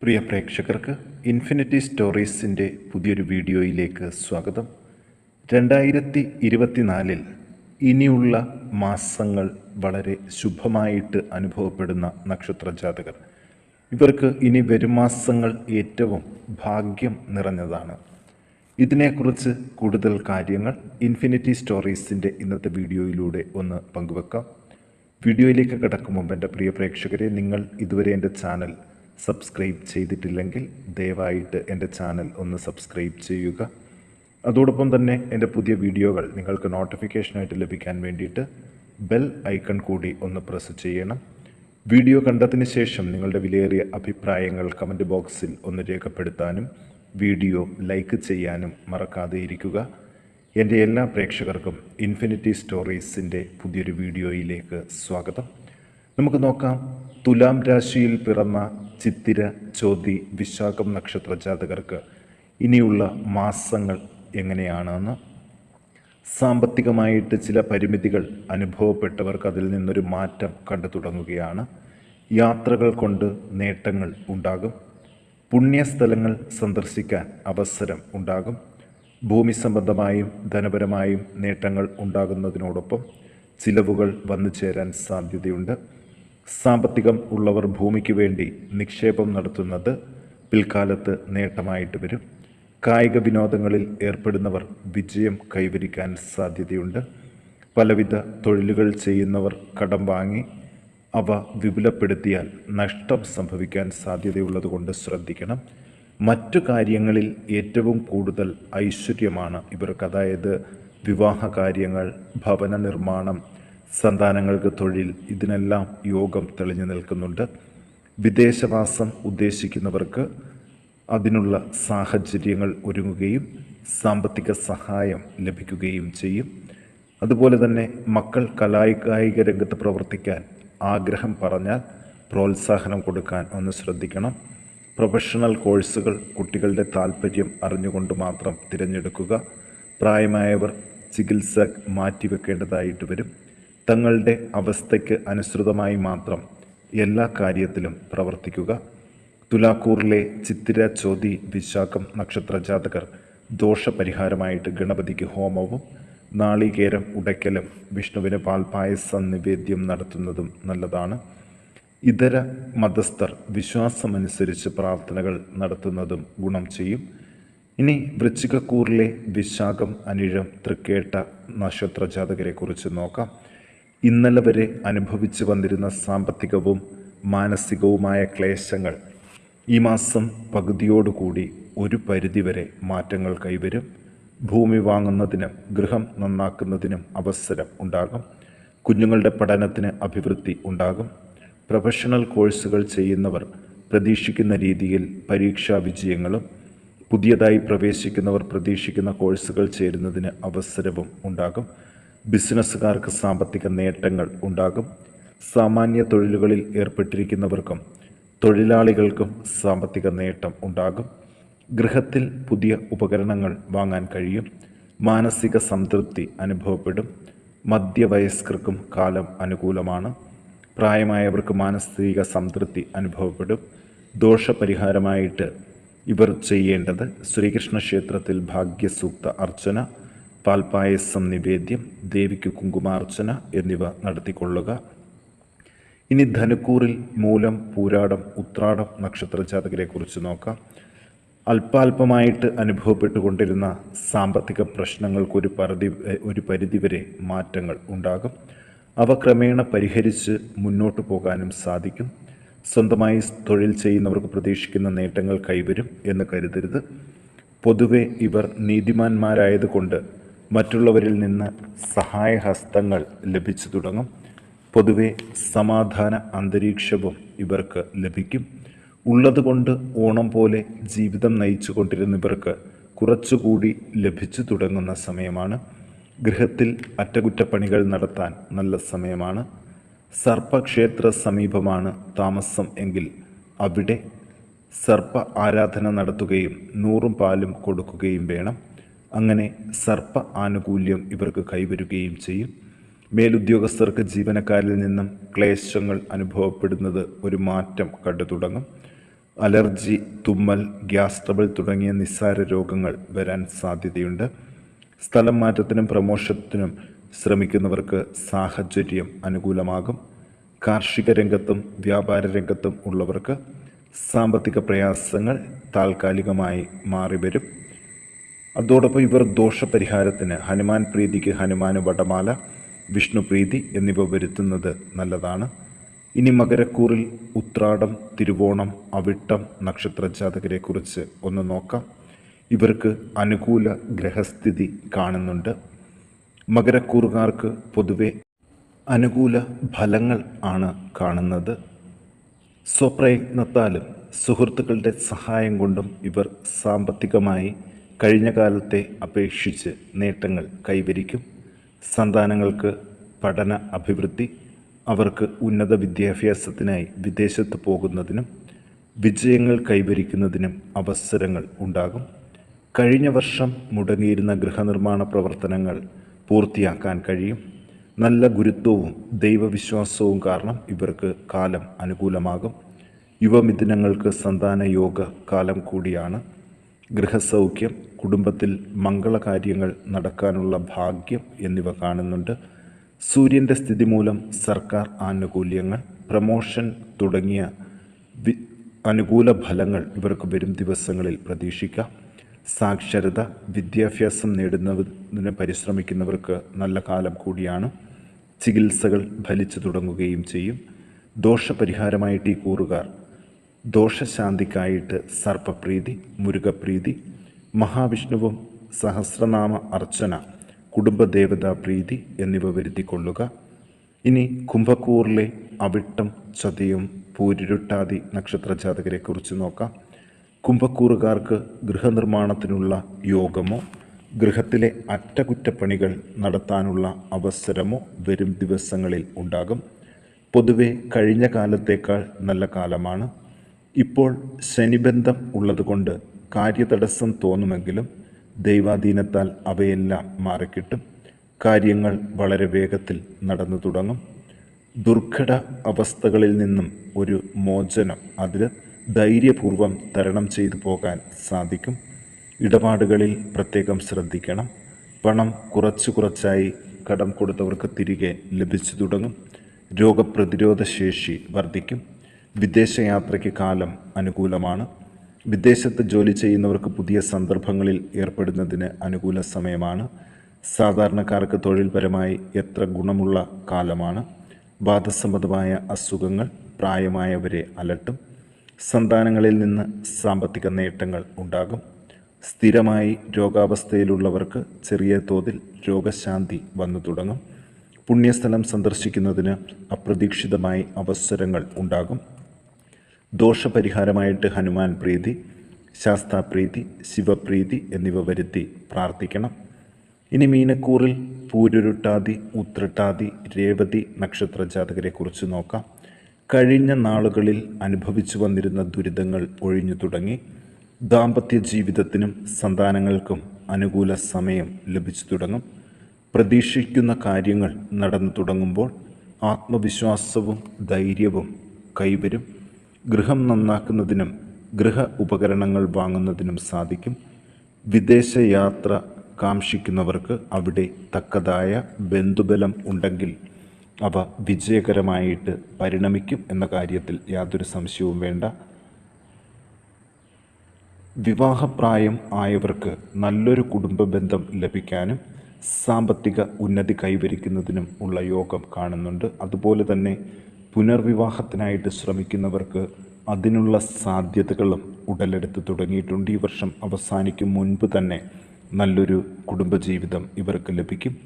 പ്രിയ പ്രേക്ഷകർക്ക് ഇൻഫിനിറ്റി സ്റ്റോറീസിൻ്റെ പുതിയൊരു വീഡിയോയിലേക്ക് സ്വാഗതം. 2024 ഇനിയുള്ള മാസങ്ങൾ വളരെ ശുഭമായിട്ട് അനുഭവപ്പെടുന്ന നക്ഷത്രജാതകർ. ഇവർക്ക് ഇനി വരും മാസങ്ങൾ ഏറ്റവും ഭാഗ്യം നിറഞ്ഞതാണ്. ഇതിനെക്കുറിച്ച് കൂടുതൽ കാര്യങ്ങൾ ഇൻഫിനിറ്റി സ്റ്റോറീസിൻ്റെ ഇന്നത്തെ വീഡിയോയിലൂടെ ഒന്ന് പങ്കുവെക്കാം. വീഡിയോയിലേക്ക് കടക്കും മുമ്പ് എൻ്റെ പ്രിയ പ്രേക്ഷകരെ, നിങ്ങൾ ഇതുവരെ എൻ്റെ ചാനൽ സബ്സ്ക്രൈബ് ചെയ്തിട്ടില്ലെങ്കിൽ ദയവായിട്ട് എൻ്റെ ചാനൽ ഒന്ന് സബ്സ്ക്രൈബ് ചെയ്യുക. അതോടൊപ്പം തന്നെ എൻ്റെ പുതിയ വീഡിയോകൾ നിങ്ങൾക്ക് നോട്ടിഫിക്കേഷനായിട്ട് ലഭിക്കാൻ വേണ്ടിയിട്ട് ബെൽ ഐക്കൺ കൂടി ഒന്ന് പ്രസ് ചെയ്യണം. വീഡിയോ കണ്ടതിന് ശേഷം നിങ്ങളുടെ വിലയേറിയ അഭിപ്രായങ്ങൾ കമൻറ്റ് ബോക്സിൽ ഒന്ന് രേഖപ്പെടുത്താനും വീഡിയോ ലൈക്ക് ചെയ്യാനും മറക്കാതെ ഇരിക്കുക. എൻ്റെ എല്ലാ പ്രേക്ഷകർക്കും ഇൻഫിനിറ്റി സ്റ്റോറീസിൻ്റെ പുതിയൊരു വീഡിയോയിലേക്ക് സ്വാഗതം. നമുക്ക് നോക്കാം, തുലാം രാശിയിൽ പിറന്ന ചിത്തിര, ചോതി, വിശാഖം നക്ഷത്ര ജാതകർക്ക് ഇനിയുള്ള മാസങ്ങൾ എങ്ങനെയാണെന്ന്. സാമ്പത്തികമായിട്ട് ചില പരിമിതികൾ അനുഭവപ്പെട്ടവർക്ക് അതിൽ നിന്നൊരു മാറ്റം കണ്ടു തുടങ്ങുകയാണ്. യാത്രകൾ കൊണ്ട് നേട്ടങ്ങൾ ഉണ്ടാകും. പുണ്യസ്ഥലങ്ങൾ സന്ദർശിക്കാൻ അവസരം ഉണ്ടാകും. ഭൂമി സംബന്ധമായും ധനപരമായും നേട്ടങ്ങൾ ഉണ്ടാകുന്നതിനോടൊപ്പം ചിലവുകൾ വന്നു ചേരാൻ സാധ്യതയുണ്ട്. സാമ്പത്തികം ഉള്ളവർ ഭൂമിക്ക് വേണ്ടി നിക്ഷേപം നടത്തുന്നത് പിൽക്കാലത്ത് നേട്ടമായിട്ട് വരും. കായിക വിനോദങ്ങളിൽ ഏർപ്പെടുന്നവർ വിജയം കൈവരിക്കാൻ സാധ്യതയുണ്ട്. പലവിധ തൊഴിലുകൾ ചെയ്യുന്നവർ കടം വാങ്ങി അവ വിപുലപ്പെടുത്തിയാൽ നഷ്ടം സംഭവിക്കാൻ സാധ്യതയുള്ളതുകൊണ്ട് ശ്രദ്ധിക്കണം. മറ്റു കാര്യങ്ങളിൽ ഏറ്റവും കൂടുതൽ ഐശ്വര്യമാണ് ഇവർക്ക്. അതായത് വിവാഹ കാര്യങ്ങൾ, ഭവന നിർമ്മാണം, സന്താനങ്ങൾക്ക് തൊഴിൽ, ഇതിനെല്ലാം യോഗം തെളിഞ്ഞു നിൽക്കുന്നുണ്ട്. വിദേശവാസം ഉദ്ദേശിക്കുന്നവർക്ക് അതിനുള്ള സാഹചര്യങ്ങൾ ഒരുങ്ങുകയും സാമ്പത്തിക സഹായം ലഭിക്കുകയും ചെയ്യും. അതുപോലെ തന്നെ മക്കൾ കായിക രംഗത്ത് പ്രവർത്തിക്കാൻ ആഗ്രഹം പറഞ്ഞാൽ പ്രോത്സാഹനം കൊടുക്കാൻ ഒന്ന് ശ്രദ്ധിക്കണം. പ്രൊഫഷണൽ കോഴ്സുകൾ കുട്ടികളുടെ താല്പര്യം അറിഞ്ഞുകൊണ്ട് മാത്രം തിരഞ്ഞെടുക്കുക. പ്രായമായവർ ചികിത്സ മാറ്റിവെക്കേണ്ടതായിട്ട് വരും. തങ്ങളുടെ അവസ്ഥയ്ക്ക് അനുസൃതമായി മാത്രം എല്ലാ കാര്യത്തിലും പ്രവർത്തിക്കുക. തുലാക്കൂറിലെ ചിത്തിര, ചോതി, വിശാഖം നക്ഷത്ര ജാതകർ ദോഷപരിഹാരമായിട്ട് ഗണപതിക്ക് ഹോമവും നാളികേരം ഉടയ്ക്കലും വിഷ്ണുവിന് പാൽപായസം നിവേദ്യം നടത്തുന്നതും നല്ലതാണ്. ഇതര മതസ്ഥർ വിശ്വാസമനുസരിച്ച് പ്രാർത്ഥനകൾ നടത്തുന്നതും ഗുണം ചെയ്യും. ഇനി വൃശ്ചികക്കൂറിലെ വിശാഖം, അനിഴം, തൃക്കേട്ട നക്ഷത്ര ജാതകരെക്കുറിച്ച് നോക്കാം. ഇന്നലെ വരെ അനുഭവിച്ചു വന്നിരുന്ന സാമ്പത്തികവും മാനസികവുമായ ക്ലേശങ്ങൾ ഈ മാസം പകുതിയോടുകൂടി ഒരു പരിധിവരെ മാറ്റങ്ങൾ കൈവരും. ഭൂമി വാങ്ങുന്നതിനും ഗൃഹം നന്നാക്കുന്നതിനും അവസരം ഉണ്ടാകും. കുഞ്ഞുങ്ങളുടെ പഠനത്തിന് അഭിവൃദ്ധി ഉണ്ടാകും. പ്രൊഫഷണൽ കോഴ്സുകൾ ചെയ്യുന്നവർ പ്രതീക്ഷിക്കുന്ന രീതിയിൽ പരീക്ഷാ വിജയങ്ങളും, പുതിയതായി പ്രവേശിക്കുന്നവർ പ്രതീക്ഷിക്കുന്ന കോഴ്സുകൾ ചേരുന്നതിന് അവസരവും ഉണ്ടാകും. ബിസിനസ്സുകാർക്ക് സാമ്പത്തിക നേട്ടങ്ങൾ ഉണ്ടാകും. സാമാന്യ തൊഴിലുകളിൽ ഏർപ്പെട്ടിരിക്കുന്നവർക്കും തൊഴിലാളികൾക്കും സാമ്പത്തിക നേട്ടം ഉണ്ടാകും. ഗൃഹത്തിൽ പുതിയ ഉപകരണങ്ങൾ വാങ്ങാൻ കഴിയും. മാനസിക സംതൃപ്തി അനുഭവപ്പെടും. മധ്യവയസ്കർക്കും കാലം അനുകൂലമാണ്. പ്രായമായവർക്ക് മാനസിക സംതൃപ്തി അനുഭവപ്പെടും. ദോഷപരിഹാരമായിട്ട് ഇവർ ചെയ്യേണ്ടത് ശ്രീകൃഷ്ണ ക്ഷേത്രത്തിൽ ഭാഗ്യസൂക്ത അർച്ചന, പാൽപായസം നിവേദ്യം, ദേവിക്ക് കുങ്കുമാർച്ചന എന്നിവ നടത്തിക്കൊള്ളുക. ഇനി ധനുക്കൂറിൽ മൂലം, പൂരാടം, ഉത്രാടം നക്ഷത്ര ജാതകരെക്കുറിച്ച് നോക്കാം. അല്പാൽപമായിട്ട് അനുഭവപ്പെട്ടുകൊണ്ടിരുന്ന സാമ്പത്തിക പ്രശ്നങ്ങൾക്ക് ഒരു പരിധിവരെ മാറ്റങ്ങൾ ഉണ്ടാകും. അവ ക്രമേണ പരിഹരിച്ച് മുന്നോട്ട് പോകാനും സാധിക്കും. സ്വന്തമായി തൊഴിൽ ചെയ്യുന്നവർക്ക് പ്രതീക്ഷിക്കുന്ന നേട്ടങ്ങൾ കൈവരും എന്ന് കരുതരുത്. പൊതുവെ ഇവർ നീതിമാന്മാരായതുകൊണ്ട് മറ്റുള്ളവരിൽ നിന്ന് സഹായഹസ്തങ്ങൾ ലഭിച്ചു തുടങ്ങും. പൊതുവെ സമാധാന അന്തരീക്ഷവും ഇവർക്ക് ലഭിക്കും. ഉള്ളതുകൊണ്ട് ഓണം പോലെ ജീവിതം നയിച്ചു കൊണ്ടിരുന്നവർക്ക് കുറച്ചുകൂടി ലഭിച്ചു തുടങ്ങുന്ന സമയമാണ്. ഗൃഹത്തിൽ അറ്റകുറ്റപ്പണികൾ നടത്താൻ നല്ല സമയമാണ്. സർപ്പക്ഷേത്ര സമീപമാണ് താമസം എങ്കിൽ അവിടെ സർപ്പ ആരാധന നടത്തുകയും 100 പാലും കൊടുക്കുകയും വേണം. അങ്ങനെ സർപ്പ ആനുകൂല്യം ഇവർക്ക് കൈവരുകയും ചെയ്യും. മേലുദ്യോഗസ്ഥർക്ക് ജീവനക്കാരിൽ നിന്നും ക്ലേശങ്ങൾ അനുഭവപ്പെടുന്നത് ഒരു മാറ്റം കണ്ടു തുടങ്ങും. അലർജി, തുമ്മൽ, ഗ്യാസ് ട്രബിൾ തുടങ്ങിയ നിസ്സാര രോഗങ്ങൾ വരാൻ സാധ്യതയുണ്ട്. സ്ഥലം മാറ്റത്തിനും പ്രമോഷത്തിനും ശ്രമിക്കുന്നവർക്ക് സാഹചര്യം അനുകൂലമാകും. കാർഷിക രംഗത്തും വ്യാപാര രംഗത്തും ഉള്ളവർക്ക് സാമ്പത്തിക പ്രയാസങ്ങൾ താൽക്കാലികമായി മാറിവരും. അതോടൊപ്പം ഇവർ ദോഷപരിഹാരത്തിന് ഹനുമാൻ പ്രീതിക്ക് ഹനുമാന് വടമാല, വിഷ്ണു പ്രീതി എന്നിവ വരുത്തുന്നത് നല്ലതാണ്. ഇനി മകരക്കൂറിൽ ഉത്രാടം, തിരുവോണം, അവിട്ടം നക്ഷത്ര ജാതകരെക്കുറിച്ച് ഒന്ന് നോക്കാം. ഇവർക്ക് അനുകൂല ഗ്രഹസ്ഥിതി കാണുന്നുണ്ട്. മകരക്കൂറുകാർക്ക് പൊതുവെ അനുകൂല ഫലങ്ങൾ ആണ് കാണുന്നത്. സ്വപ്രയത്നത്താലും സുഹൃത്തുക്കളുടെ സഹായം കൊണ്ടും ഇവർ സാമ്പത്തികമായി കഴിഞ്ഞ കാലത്തെ അപേക്ഷിച്ച് നേട്ടങ്ങൾ കൈവരിക്കും. സന്താനങ്ങൾക്ക് പഠന അഭിവൃദ്ധി, അവർക്ക് ഉന്നത വിദ്യാഭ്യാസത്തിനായി വിദേശത്ത് പോകുന്നതിനും വിജയങ്ങൾ കൈവരിക്കുന്നതിനും അവസരങ്ങൾ ഉണ്ടാകും. കഴിഞ്ഞ വർഷം മുടങ്ങിയിരുന്ന ഗൃഹനിർമ്മാണ പ്രവർത്തനങ്ങൾ പൂർത്തിയാക്കാൻ കഴിയും. നല്ല ഗുരുത്വവും ദൈവവിശ്വാസവും കാരണം ഇവർക്ക് കാലം അനുകൂലമാകും. യുവമിഥുനങ്ങൾക്ക് സന്താന യോഗ കാലം കൂടിയാണ്. ഗൃഹസൗഖ്യം, കുടുംബത്തിൽ മംഗളകാര്യങ്ങൾ നടക്കാനുള്ള ഭാഗ്യം എന്നിവ കാണുന്നുണ്ട്. സൂര്യൻ്റെ സ്ഥിതി മൂലം സർക്കാർ ആനുകൂല്യങ്ങൾ, പ്രമോഷൻ തുടങ്ങിയ അനുകൂല ഫലങ്ങൾ ഇവർക്ക് വരും ദിവസങ്ങളിൽ പ്രതീക്ഷിക്കാം. സാക്ഷരത, വിദ്യാഭ്യാസം നേടുന്നതിന് പരിശ്രമിക്കുന്നവർക്ക് നല്ല കാലം കൂടിയാണ്. ചികിത്സകൾ ഫലിച്ചു തുടങ്ങുകയും ചെയ്യും. ദോഷപരിഹാരമായിട്ട് ഈ കൂറുകാർ ദോഷശാന്തിക്കായിട്ട് സർപ്പപ്രീതി, മുരുകപ്രീതി, മഹാവിഷ്ണുവും സഹസ്രനാമ അർച്ചന, കുടുംബദേവതാ പ്രീതി എന്നിവ വരുത്തിക്കൊള്ളുക. ഇനി കുംഭക്കൂറിലെ അവിട്ടം, ചതയം, പൂരുരുട്ടാതി നക്ഷത്ര ജാതകരെക്കുറിച്ച് നോക്കാം. കുംഭക്കൂറുകാർക്ക് ഗൃഹനിർമ്മാണത്തിനുള്ള യോഗമോ ഗൃഹത്തിലെ അറ്റകുറ്റപ്പണികൾ നടത്താനുള്ള അവസരമോ വരും ദിവസങ്ങളിൽ ഉണ്ടാകും. പൊതുവെ കഴിഞ്ഞ കാലത്തേക്കാൾ നല്ല കാലമാണ്. ഇപ്പോൾ ശനിബന്ധം ഉള്ളതുകൊണ്ട് കാര്യതടസ്സം തോന്നുമെങ്കിലും ദൈവാധീനത്താൽ അവയെല്ലാം മാറിക്കിട്ടും. കാര്യങ്ങൾ വളരെ വേഗത്തിൽ നടന്നു തുടങ്ങും. ദുർഘട അവസ്ഥകളിൽ നിന്നും ഒരു മോചനം അതിൽ ധൈര്യപൂർവം തരണം ചെയ്തു പോകാൻ സാധിക്കും. ഇടപാടുകളിൽ പ്രത്യേകം ശ്രദ്ധിക്കണം. പണം കുറച്ചായി കടം കൊടുത്തവർക്ക് തിരികെ ലഭിച്ചു തുടങ്ങും. രോഗപ്രതിരോധ ശേഷി വർദ്ധിക്കും. വിദേശയാത്രയ്ക്ക് കാലം അനുകൂലമാണ്. വിദേശത്ത് ജോലി ചെയ്യുന്നവർക്ക് പുതിയ സന്ദർഭങ്ങളിൽ ഏർപ്പെടുന്നതിന് അനുകൂല സമയമാണ്. സാധാരണക്കാർക്ക് തൊഴിൽപരമായി എത്ര ഗുണമുള്ള കാലമാണ്. വാദസംബന്ധമായ അസുഖങ്ങൾ പ്രായമായവരെ അലട്ടും. സന്താനങ്ങളിൽ നിന്ന് സാമ്പത്തിക നേട്ടങ്ങൾ ഉണ്ടാകും. സ്ഥിരമായി രോഗാവസ്ഥയിലുള്ളവർക്ക് ചെറിയ തോതിൽ രോഗശാന്തി വന്നു തുടങ്ങും. പുണ്യസ്ഥലം സന്ദർശിക്കുന്നതിന് അപ്രതീക്ഷിതമായി അവസരങ്ങൾ ഉണ്ടാകും. ദോഷപരിഹാരമായിട്ട് ഹനുമാൻ പ്രീതി, ശാസ്താപ്രീതി, ശിവപ്രീതി എന്നിവ വരുത്തി പ്രാർത്ഥിക്കണം. ഇനി മീനക്കൂറിൽ പൂരുരുട്ടാതി, ഉത്രട്ടാതി, രേവതി നക്ഷത്ര ജാതകരെക്കുറിച്ച് നോക്കാം. കഴിഞ്ഞ നാളുകളിൽ അനുഭവിച്ചു വന്നിരുന്ന ദുരിതങ്ങൾ ഒഴിഞ്ഞു തുടങ്ങി. ദാമ്പത്യ ജീവിതത്തിനും സന്താനങ്ങൾക്കും അനുകൂല സമയം ലഭിച്ചു തുടങ്ങും. പ്രതീക്ഷിക്കുന്ന കാര്യങ്ങൾ നടന്നു തുടങ്ങുമ്പോൾ ആത്മവിശ്വാസവും ധൈര്യവും കൈവരും. ഗൃഹം നന്നാക്കുന്നതിനും ഗൃഹ ഉപകരണങ്ങൾ വാങ്ങുന്നതിനും സാധിക്കും. വിദേശയാത്ര കാക്ഷിക്കുന്നവർക്ക് അവിടെ തക്കതായ ബന്ധുബലം ഉണ്ടെങ്കിൽ അവ വിജയകരമായിട്ട് പരിണമിക്കും എന്ന കാര്യത്തിൽ യാതൊരു സംശയവും വേണ്ട. വിവാഹപ്രായം ആയവർക്ക് നല്ലൊരു കുടുംബ ബന്ധം ലഭിക്കാനും സാമ്പത്തിക ഉന്നതി കൈവരിക്കുന്നതിനും ഉള്ള യോഗം കാണുന്നുണ്ട്. അതുപോലെ തന്നെ പുനർവിവാഹത്തിനായിട്ട് ശ്രമിക്കുന്നവർക്ക് അതിനുള്ള സാധ്യതകളും ഉടലെടുത്ത് തുടങ്ങിയിട്ടുണ്ട്. ഈ വർഷം അവസാനിക്കും മുൻപ് തന്നെ നല്ലൊരു കുടുംബജീവിതം ഇവർക്ക് ലഭിക്കും.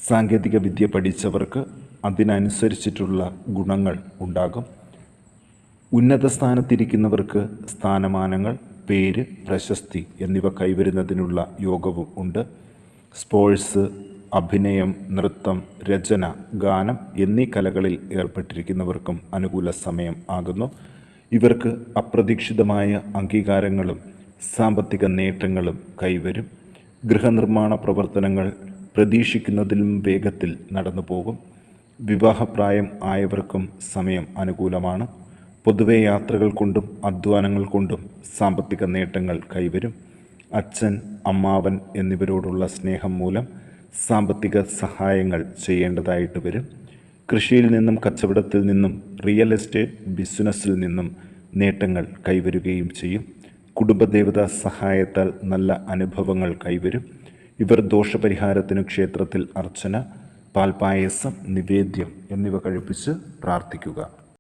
സാങ്കേതിക വിദ്യ പഠിച്ചവർക്ക് അതിനനുസരിച്ചിട്ടുള്ള ഗുണങ്ങൾ ഉണ്ടാകും. ഉന്നത സ്ഥാനത്തിരിക്കുന്നവർക്ക് സ്ഥാനമാനങ്ങൾ, പേര്, പ്രശസ്തി എന്നിവ കൈവരുന്നതിനുള്ള യോഗവും ഉണ്ട്. സ്പോർട്സ്, അഭിനയം, നൃത്തം, രചന, ഗാനം എന്നീ കലകളിൽ ഏർപ്പെട്ടിരിക്കുന്നവർക്കും അനുകൂല സമയം ആകുന്നു. ഇവർക്ക് അപ്രതീക്ഷിതമായ അംഗീകാരങ്ങളും സാമ്പത്തിക നേട്ടങ്ങളും കൈവരും. ഗൃഹനിർമ്മാണ പ്രവർത്തനങ്ങൾ പ്രതീക്ഷിക്കുന്നതിലും വേഗത്തിൽ നടന്നു പോകും. വിവാഹപ്രായം ആയവർക്കും സമയം അനുകൂലമാണ്. പൊതുവെ യാത്രകൾ കൊണ്ടും അധ്വാനങ്ങൾ കൊണ്ടും സാമ്പത്തിക നേട്ടങ്ങൾ കൈവരും. അച്ഛൻ, അമ്മാവൻ എന്നിവരോടുള്ള സ്നേഹം മൂലം സാമ്പത്തിക സഹായങ്ങൾ ചെയ്യേണ്ടതായിട്ട് വരും. കൃഷിയിൽ നിന്നും കച്ചവടത്തിൽ നിന്നും റിയൽ എസ്റ്റേറ്റ് ബിസിനസ്സിൽ നിന്നും നേട്ടങ്ങൾ കൈവരുകയും ചെയ്യും. കുടുംബദേവതാ സഹായത്താൽ നല്ല അനുഭവങ്ങൾ കൈവരും. ഇവർ ദോഷപരിഹാരത്തിന് ക്ഷേത്രത്തിൽ അർച്ചന, പാൽപായസം, നിവേദ്യം എന്നിവ കഴിപ്പിച്ച് പ്രാർത്ഥിക്കുക.